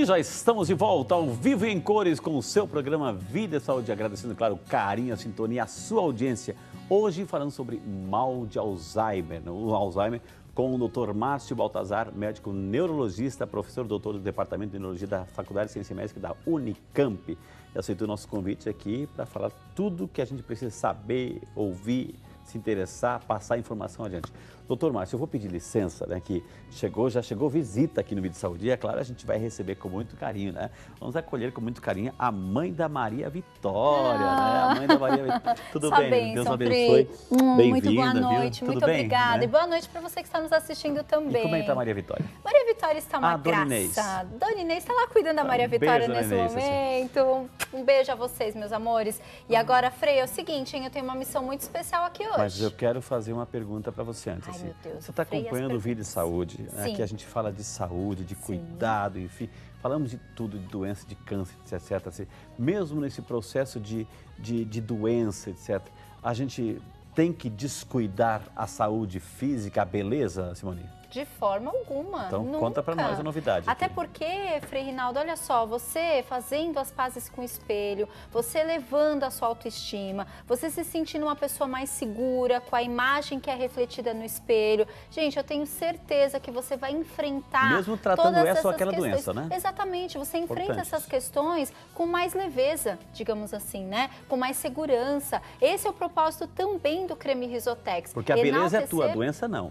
E já estamos de volta ao vivo e em cores com o seu programa Vida e Saúde, agradecendo, claro, o carinho, a sintonia, a sua audiência. Hoje falando sobre mal de Alzheimer, o Alzheimer com o Dr. Márcio Baltazar, médico neurologista, professor doutor do Departamento de Neurologia da Faculdade de Ciência Médica da Unicamp. E aceitou o nosso convite aqui para falar tudo que a gente precisa saber, ouvir, se interessar, passar informação adiante. Doutor Márcio, eu vou pedir licença, né, que já chegou visita aqui no Vida e Saúde, e é claro, a gente vai receber com muito carinho, né? Vamos acolher com muito carinho a mãe da Maria Vitória, né? A mãe da Maria Vitória. Tudo bem? Bem, Deus abençoe. Muito boa noite, viu? muito Tudo bem, obrigada. né? E boa noite para você que está nos assistindo também. E como é que está a Maria Vitória? Maria Vitória está uma Dona graça. Inês. Dona Inês está lá cuidando da Maria Vitória beijo, nesse Inês, momento. Um beijo a vocês, meus amores. E agora, Frei, é o seguinte, hein? Eu tenho uma missão muito especial aqui hoje. Mas eu quero fazer uma pergunta para você antes. Ai, meu Deus. Você está acompanhando o Vida e Saúde, né? Sim. Aqui a gente fala de saúde, de cuidado, enfim. Falamos de tudo, de doença, de câncer, etc. Assim, mesmo nesse processo de doença, etc., a gente tem que descuidar a saúde física, a beleza, Simone? De forma alguma. Então, nunca. conta pra nós a novidade. Até aqui. porque, Frei Rinaldo, olha só, você fazendo as pazes com o espelho, você elevando a sua autoestima, você se sentindo uma pessoa mais segura, com a imagem que é refletida no espelho. Gente, eu tenho certeza que você vai enfrentar mesmo tratando todas essa ou essas aquela questões. doença, né? Exatamente, você enfrenta Importante essas isso. questões com mais leveza, digamos assim, né? Com mais segurança. Esse é o propósito também do creme Risotex. Porque a beleza é tua, a Enaltecer- doença não.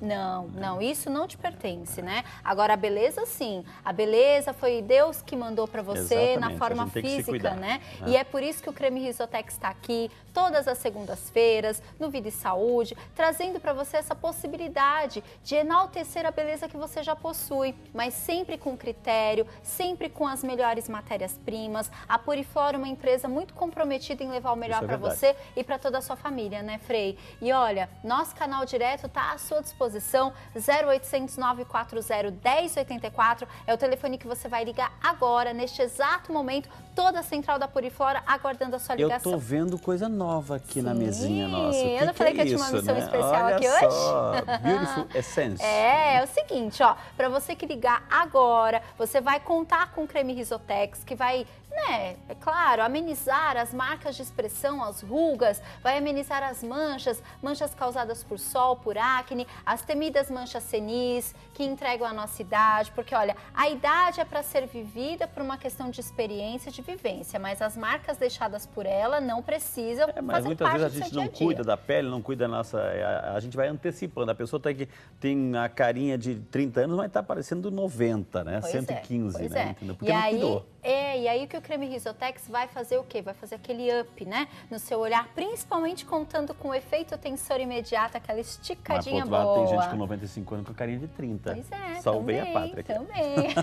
Não, isso não te pertence, né? Agora, a beleza sim. A beleza foi Deus que mandou para você Exatamente, na a forma gente tem que se física, cuidar, né? né? E é por isso que o creme Risotex está aqui todas as segundas-feiras, no Vida e Saúde, trazendo para você essa possibilidade de enaltecer a beleza que você já possui, mas sempre com critério, sempre com as melhores matérias-primas. A Puriflora é uma empresa muito comprometida em levar o melhor Isso é para verdade. você e para toda a sua família, né, Frei? E olha, nosso canal direto está à sua disposição, 0800 940 1084, é o telefone que você vai ligar agora, neste exato momento, toda a central da Puriflora aguardando a sua Eu ligação. tô vendo coisa nova aqui na Sim, mesinha nossa. eu não falei que eu tinha uma missão especial Olha aqui só, hoje? Beautiful Essence. É o seguinte, ó, para você que ligar agora, você vai contar com o creme Risotex, que vai, né, é claro, amenizar as marcas de expressão, as rugas, vai amenizar as manchas causadas por sol, por acne, as temidas manchas senis, que entregam a nossa idade, porque olha, a idade é para ser vivida por uma questão de experiência e de vivência, mas as marcas deixadas por ela não precisam Mas fazer muitas parte vezes a do seu gente não dia a dia. cuida da pele, não cuida da nossa... A gente vai antecipando. A pessoa tem a carinha de 30 anos, mas tá parecendo 90, né? Pois 115, pois né? É. Entendeu? Porque E não aí, cuidou. e aí que o creme Risotex vai fazer o quê? Vai fazer aquele up, né? No seu olhar, principalmente contando com o efeito tensor imediato, aquela Mas, por esticadinha outro lado, boa. tem gente com 95 anos com a carinha de 30. Pois é, Salvei também, a pátria aqui. também.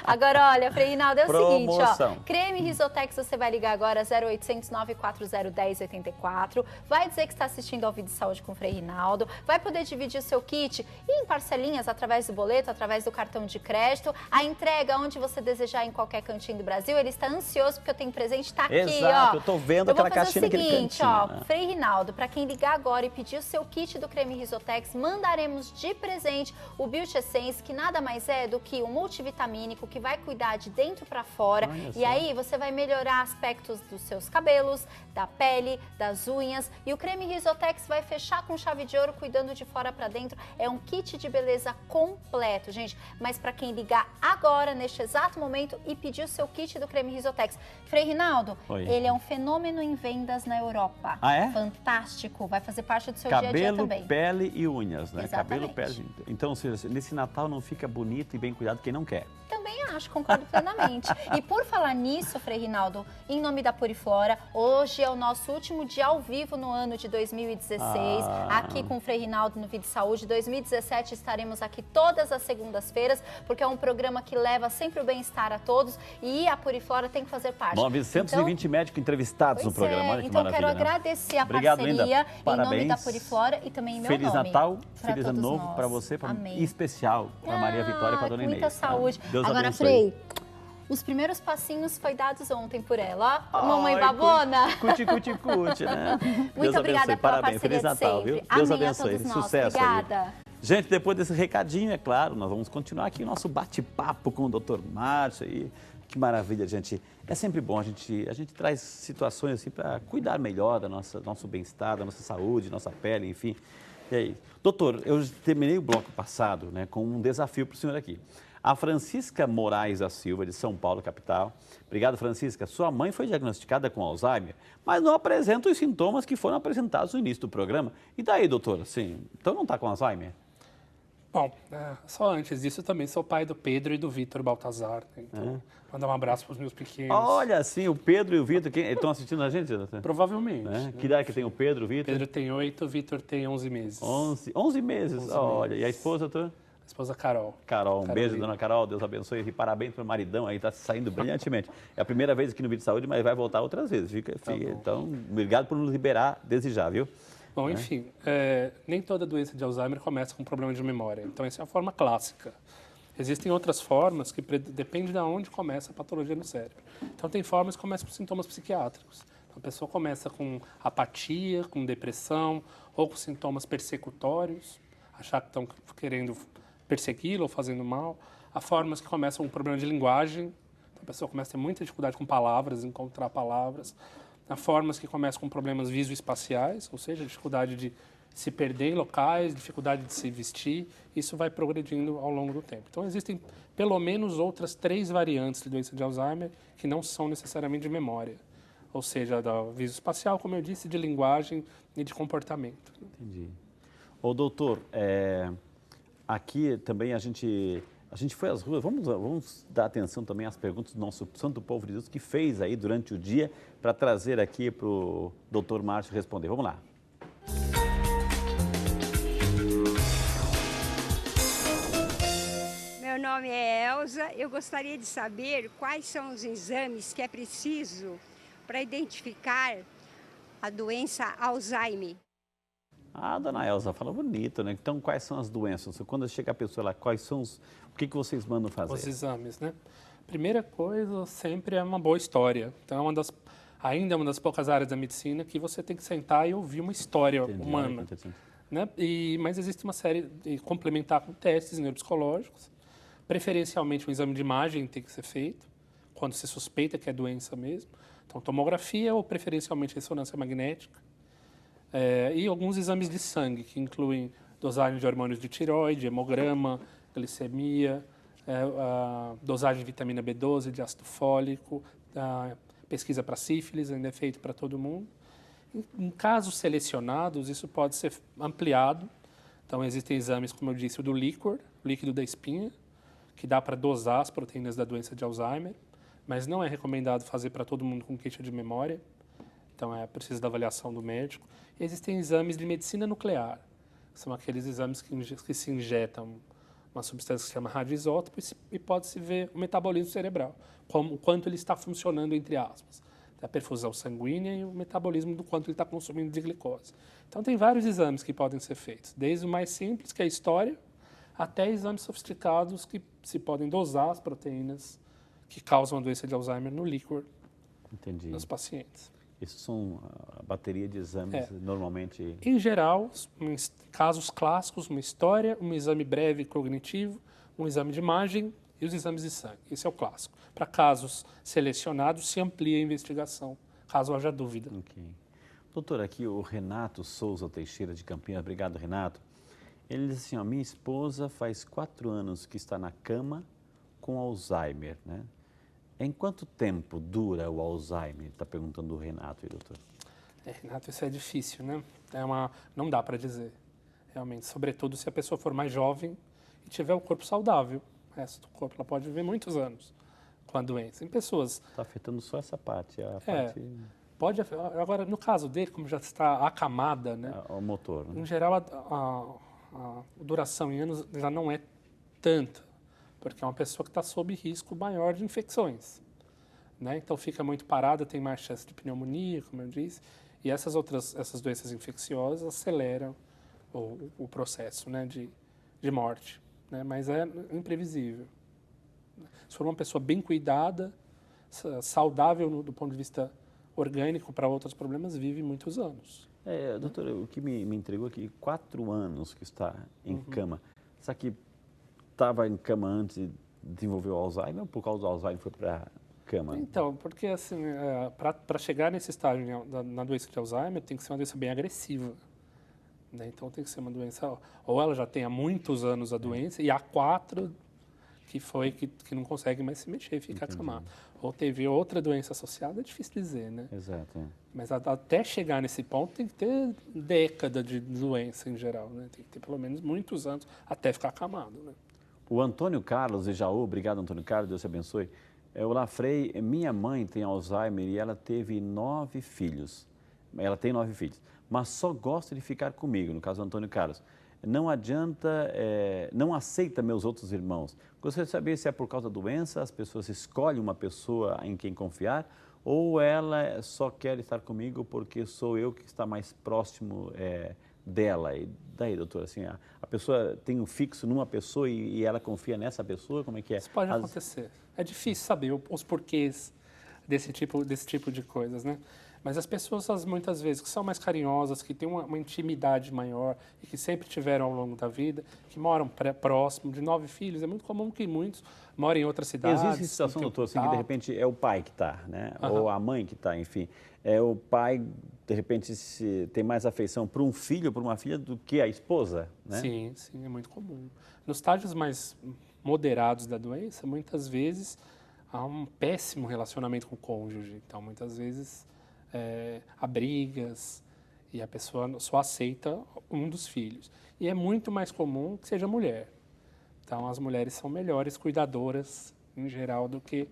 Agora, olha, Frei Rinaldo, é o seguinte, ó. Promoção. Creme Risotex, você vai ligar agora 0800 940 1084. Vai dizer que está assistindo ao Vídeo de Saúde com o Frei Rinaldo. Vai poder dividir o seu kit em parcelinhas através do boleto, através do cartão de crédito. A entrega onde você desejar em qualquer cantinho do Brasil. Ele está ansioso porque eu tenho presente, tá aqui, Exato, ó. eu tô vendo Eu vou aquela fazer caixinha o naquele seguinte, cantinho, ó, né? Frei Rinaldo, para quem ligar agora e pedir o seu kit do creme Risotex, mandaremos de presente o Beauty Essence, que nada mais é do que um multivitamínico que vai cuidar de dentro para fora. Olha E só. aí você vai melhorar aspectos dos seus cabelos, da pele, das unhas. E o creme Risotex vai fechar com chave de ouro, cuidando de fora para dentro. É um kit de beleza completo, gente. Mas para quem ligar agora, neste exato momento, e pedir o seu kit do creme Risotex. Frei Rinaldo, Oi. ele é um fenômeno em vendas na Europa. Ah, é? Fantástico, vai fazer parte do seu dia a dia Cabelo, também. pele e unhas, né? Cabelo, Exatamente. pele. Então, ou seja, nesse Natal não fica bonito e bem cuidado quem não quer. Também acho, concordo plenamente. E por falar nisso, Frei Rinaldo, em nome da Puriflora, hoje é o nosso último dia ao vivo no ano de 2016, aqui com o Frei Rinaldo no Vida e Saúde. 2017 estaremos aqui todas as segundas-feiras, porque é um programa que leva sempre o bem-estar a todos e a Puriflora tem que fazer parte. 920 médicos entrevistados no programa, olha que então maravilha, quero né? agradecer a Obrigado, parceria Linda. em Parabéns. nome da Puriflora e também em meu Feliz nome. Natal, pra feliz ano todos novo nós. para você, Amém. em especial para Maria Vitória e para Dona Inês. Muita saúde. Deus Agora, abençoe. Frei, os primeiros passinhos foi dados ontem por ela, ó. Ai, Mamãe babona. Cuti, cuti, cuti, né? Muito Deus obrigada abençoe. pela Parabéns, parceria Feliz de Natal, sempre. viu? Deus Amém abençoe. a todos nós. Sucesso aí. Obrigada. Gente, depois desse recadinho, é claro, nós vamos continuar aqui o nosso bate-papo com o Dr. Márcio aí. Que maravilha, gente. É sempre bom, a gente traz situações assim para cuidar melhor do nosso bem-estar, da nossa saúde, nossa pele, enfim. E aí, doutor, eu terminei o bloco passado, né, com um desafio para o senhor aqui. A Francisca Moraes da Silva, de São Paulo, capital. Obrigado, Francisca. Sua mãe foi diagnosticada com Alzheimer, mas não apresenta os sintomas que foram apresentados no início do programa. E daí, doutor? Assim, então não está com Alzheimer? Bom, só antes disso, eu também sou pai do Pedro e do Vitor Baltazar. Né? Então, mandar um abraço para os meus pequenos. Olha, sim, o Pedro e o Vitor, estão assistindo a gente, doutor? Provavelmente. Né? Que idade que tem o Pedro, o Vitor? Pedro tem 8, o Vitor tem 11 meses. 11 meses, olha. E a esposa, doutor? A esposa Carol. Carol, um beijo, dona Carol, Deus abençoe e parabéns para o maridão aí, está saindo brilhantemente. É a primeira vez aqui no Vídeo Saúde, mas vai voltar outras vezes, fica. Então, obrigado por nos liberar desde já, viu? Bom, enfim, nem toda doença de Alzheimer começa com problema de memória. Então, essa é a forma clássica. Existem outras formas que depende de onde começa a patologia no cérebro. Então, tem formas que começam com sintomas psiquiátricos. Então, a pessoa começa com apatia, com depressão, ou com sintomas persecutórios, achar que estão querendo persegui-lo ou fazendo mal. Há formas que começam com problema de linguagem. Então, a pessoa começa a ter muita dificuldade com palavras, encontrar palavras. Há formas que começam com problemas visoespaciais, ou seja, dificuldade de se perder em locais, dificuldade de se vestir. Isso vai progredindo ao longo do tempo. Então, existem pelo menos outras 3 variantes de doença de Alzheimer que não são necessariamente de memória. Ou seja, da visoespacial, como eu disse, de linguagem e de comportamento. Entendi. Ô, doutor, aqui também a gente foi às ruas, vamos dar atenção também às perguntas do nosso Santo Povo de Deus que fez aí durante o dia para trazer aqui para o doutor Márcio responder. Vamos lá. Meu nome é Elza. Eu gostaria de saber quais são os exames que é preciso para identificar a doença Alzheimer. Ah, dona Elza, fala bonito, né? Então, quais são as doenças? Quando chega a pessoa lá, o que vocês mandam fazer? Os exames, né? Primeira coisa, sempre é uma boa história. Então, ainda é uma das poucas áreas da medicina que você tem que sentar e ouvir uma história humana. Né? Mas existe uma série de complementar com testes neuropsicológicos. Preferencialmente, um exame de imagem tem que ser feito, quando se suspeita que é doença mesmo. Então, tomografia ou, preferencialmente, ressonância magnética. E alguns exames de sangue, que incluem dosagem de hormônios de tireoide, hemograma, glicemia, dosagem de vitamina B12, de ácido fólico, pesquisa para sífilis, ainda é feito para todo mundo. Em casos selecionados, isso pode ser ampliado. Então, existem exames, como eu disse, o do líquido da espinha, que dá para dosar as proteínas da doença de Alzheimer, mas não é recomendado fazer para todo mundo com queixa de memória. Então, precisa da avaliação do médico. E existem exames de medicina nuclear, que são aqueles exames que se injetam uma substância que se chama radioisótopo e pode-se ver o metabolismo cerebral, o quanto ele está funcionando, entre aspas. A perfusão sanguínea e o metabolismo do quanto ele está consumindo de glicose. Então, tem vários exames que podem ser feitos, desde o mais simples, que é a história, até exames sofisticados que se podem dosar as proteínas que causam a doença de Alzheimer no líquor dos pacientes. Isso são a bateria de exames normalmente... Em geral, em casos clássicos, uma história, um exame breve cognitivo, um exame de imagem e os exames de sangue. Esse é o clássico. Para casos selecionados, se amplia a investigação, caso haja dúvida. Ok. Doutor, aqui o Renato Souza Teixeira de Campinas. Obrigado, Renato. Ele diz assim, minha esposa faz 4 anos que está na cama com Alzheimer, né? Em quanto tempo dura o Alzheimer? Está perguntando o Renato aí, doutor. Renato, isso é difícil, né? Não dá para dizer, realmente. Sobretudo se a pessoa for mais jovem e tiver o corpo saudável. O resto do corpo, ela pode viver muitos anos com a doença. Em pessoas... Está afetando só essa parte, Pode, agora, no caso dele, como já está acamada, né? O motor, né? Em geral, a duração em anos já não é tanta, porque é uma pessoa que está sob risco maior de infecções, né? Então, fica muito parada, tem mais chance de pneumonia, como eu disse, e essas doenças infecciosas aceleram o processo, né, de morte, né? Mas é imprevisível. Se for uma pessoa bem cuidada, saudável do ponto de vista orgânico para outros problemas, vive muitos anos. Doutor, o que me intrigou aqui, 4 anos que está em cama. Será que estava em cama antes de desenvolver o Alzheimer ou por causa do Alzheimer foi para cama? Então, porque assim, para chegar nesse estágio na doença de Alzheimer, tem que ser uma doença bem agressiva. Né? Então, tem que ser uma doença, ou ela já tem há muitos anos a doença, e há 4 que não consegue mais se mexer, fica acamado. Ou teve outra doença associada, é difícil dizer, né? Exato. Mas até chegar nesse ponto, tem que ter década de doença em geral, né? Tem que ter pelo menos muitos anos até ficar acamado, né? O Antônio Carlos de Jaú, obrigado Antônio Carlos, Deus te abençoe. Olá, Frei, minha mãe tem Alzheimer e ela teve 9 filhos. Ela tem 9 filhos, mas só gosta de ficar comigo, no caso do Antônio Carlos. Não adianta, não aceita meus outros irmãos. Gostaria de saber se é por causa da doença, as pessoas escolhem uma pessoa em quem confiar, ou ela só quer estar comigo porque sou eu que está mais próximo dela. E daí, doutor, assim, a pessoa tem um fixo numa pessoa e ela confia nessa pessoa, como é que é? Isso pode acontecer. É difícil saber os porquês desse tipo de coisas, né? Mas as pessoas, muitas vezes, que são mais carinhosas, que têm uma intimidade maior e que sempre tiveram ao longo da vida, que moram próximo de 9 filhos, é muito comum que muitos morem em outras cidades. Existe situação, doutor, assim, que de repente é o pai que está, né? Ou a mãe que está, enfim. O pai, de repente, tem mais afeição para um filho ou para uma filha do que a esposa, né? Sim, é muito comum. Nos estágios mais moderados da doença, muitas vezes há um péssimo relacionamento com o cônjuge. Então, muitas vezes há brigas e a pessoa só aceita um dos filhos. E é muito mais comum que seja mulher. Então, as mulheres são melhores cuidadoras, em geral, do que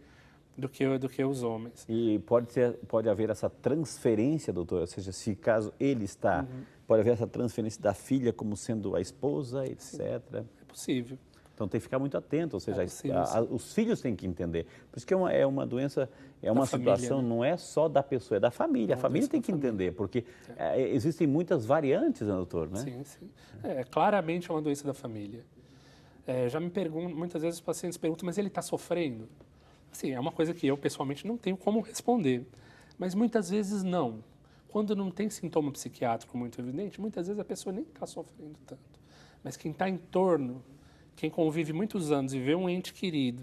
os homens. E pode haver essa transferência, doutor? Ou seja, se caso ele está, pode haver essa transferência da filha como sendo a esposa, etc. Sim, é possível. Então tem que ficar muito atento, ou seja, os filhos têm que entender. Por isso que é uma doença, uma situação, família, né? Não é só da pessoa, é da família. A família tem que entender, porque existem muitas variantes, né, doutor? Né? Sim. Claramente é uma doença da família. Já me pergunto, muitas vezes os pacientes perguntam, mas ele está sofrendo? Assim, é uma coisa que eu, pessoalmente, não tenho como responder. Mas muitas vezes não. Quando não tem sintoma psiquiátrico muito evidente, muitas vezes a pessoa nem está sofrendo tanto. Mas quem está em torno, quem convive muitos anos e vê um ente querido,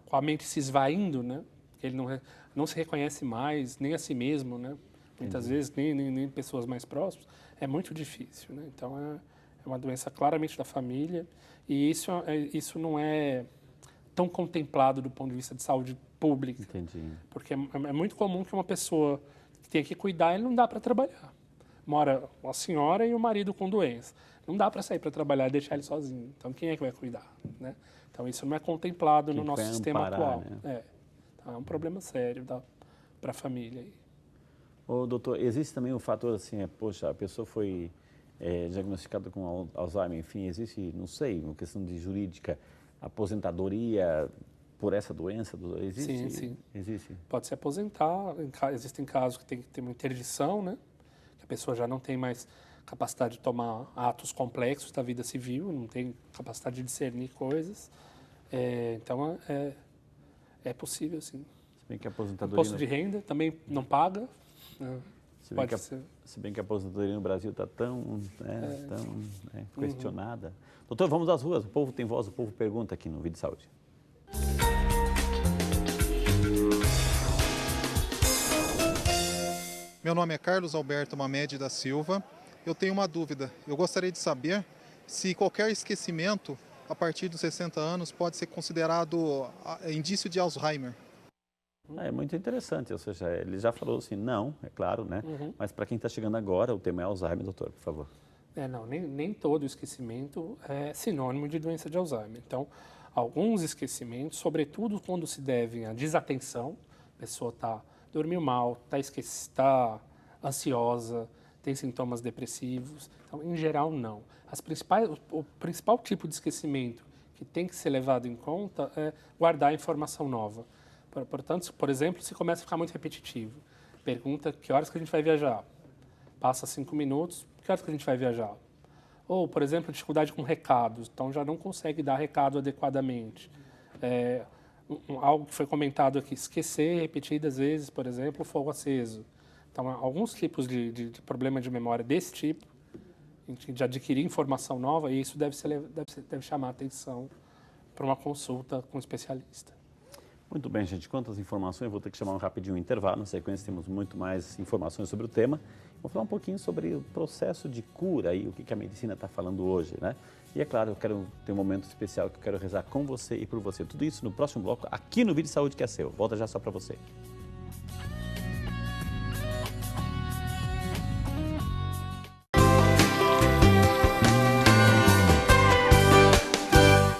com a mente se esvaindo, né? Que ele não se reconhece mais, nem a si mesmo, né? Muitas vezes, nem pessoas mais próximas, é muito difícil, né? Então, é uma doença claramente da família e isso não é tão contemplado do ponto de vista de saúde pública. Entendi. Porque é muito comum que uma pessoa que tenha que cuidar, ele não dá para trabalhar. Mora a senhora e o marido com doença. Não dá para sair para trabalhar e deixar ele sozinho. Então, quem é que vai cuidar? Né? Então, isso não é contemplado no nosso sistema atual. Né? Então, é um problema sério para a família. Ô, doutor, existe também o fator assim, poxa, a pessoa foi diagnosticada com Alzheimer, enfim, existe, não sei, uma questão de jurídica, aposentadoria por essa doença? Existe? Sim. Existe. Pode se aposentar. Existem casos que tem que ter uma interdição, né? Que a pessoa já não tem mais capacidade de tomar atos complexos da vida civil, não tem capacidade de discernir coisas. Então, é possível, sim. Se bem que a aposentadoria... Imposto de renda também não paga. Se bem que a aposentadoria no Brasil está tão questionada. Doutor, vamos às ruas. O povo tem voz, o povo pergunta aqui no Vida e Saúde. Meu nome é Carlos Alberto Mamede da Silva. Eu tenho uma dúvida. Eu gostaria de saber se qualquer esquecimento a partir dos 60 anos pode ser considerado indício de Alzheimer. É muito interessante, ou seja, ele já falou assim, não, é claro, né? Mas para quem está chegando agora, o tema é Alzheimer, doutor, por favor. Não, nem todo esquecimento é sinônimo de doença de Alzheimer. Então, alguns esquecimentos, sobretudo quando se devem à desatenção, a pessoa dormiu mal, está ansiosa, tem sintomas depressivos. Então, em geral, não. O principal tipo de esquecimento que tem que ser levado em conta é guardar a informação nova. Portanto, por exemplo, se começa a ficar muito repetitivo, pergunta que horas que a gente vai viajar, passa 5 minutos, que horas que a gente vai viajar? Ou, por exemplo, dificuldade com recados, então já não consegue dar recado adequadamente. Algo que foi comentado aqui, esquecer repetidas vezes, por exemplo, o fogo aceso. Então, alguns tipos de problema de memória desse tipo, de adquirir informação nova, e isso deve chamar a atenção para uma consulta com um especialista. Muito bem, gente. Quantas informações, eu vou ter que chamar um rapidinho intervalo. Na sequência, temos muito mais informações sobre o tema. Vou falar um pouquinho sobre o processo de cura e o que a medicina está falando hoje, né? E é claro, eu quero ter um momento especial que eu quero rezar com você e por você. Tudo isso no próximo bloco, aqui no Vídeo Saúde que é seu. Volta já só para você.